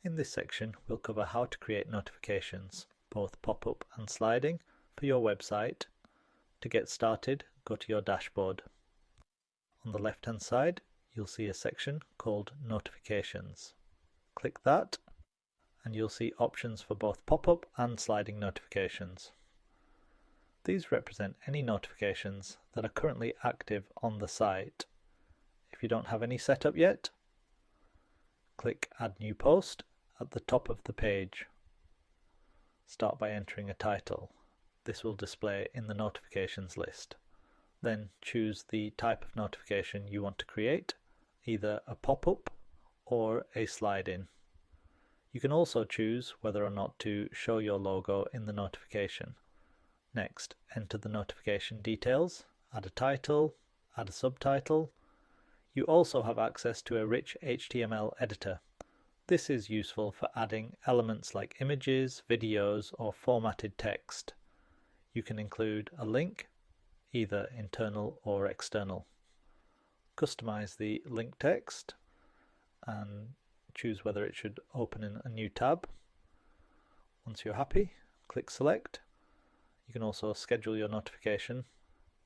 In this section, we'll cover how to create notifications, both pop-up and sliding, for your website. To get started, go to your dashboard. On the left-hand side, you'll see a section called Notifications. Click that, and you'll see options for both pop-up and sliding notifications. These represent any notifications that are currently active on the site. If you don't have any set up yet, click Add New Post at the top of the page. Start by entering a title. This will display in the notifications list. Then choose the type of notification you want to create, either a pop-up or a slide-in. You can also choose whether or not to show your logo in the notification. Next, enter the notification details, add a title, add a subtitle. You also have access to a rich HTML editor. This is useful for adding elements like images, videos, or formatted text. You can include a link, either internal or external. Customize the link text and choose whether it should open in a new tab. Once you're happy, click Select. You can also schedule your notification,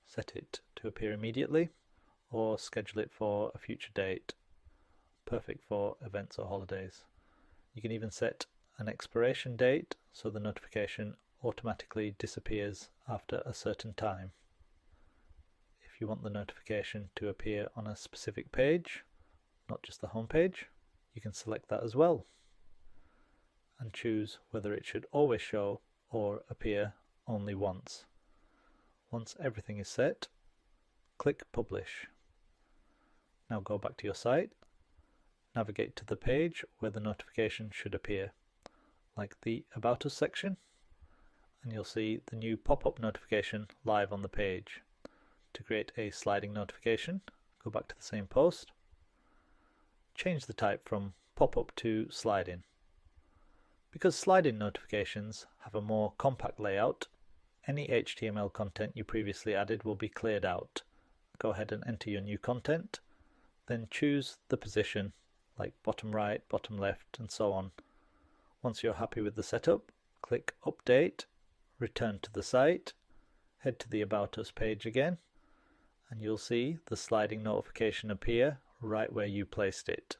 set it to appear immediately, or schedule it for a future date. Perfect for events or holidays. You can even set an expiration date so the notification automatically disappears after a certain time. If you want the notification to appear on a specific page, not just the home page, you can select that as well and choose whether it should always show or appear only once. Once everything is set, click Publish. Now go back to your site, navigate to the page where the notification should appear, like the About Us section, and you'll see the new pop-up notification live on the page. To create a sliding notification, go back to the same post, change the type from pop-up to slide-in. Because slide-in notifications have a more compact layout, any HTML content you previously added will be cleared out. Go ahead and enter your new content, then choose the position, like bottom right, bottom left, and so on. Once you're happy with the setup, click Update, return to the site, head to the About Us page again, and you'll see the sliding notification appear right where you placed it.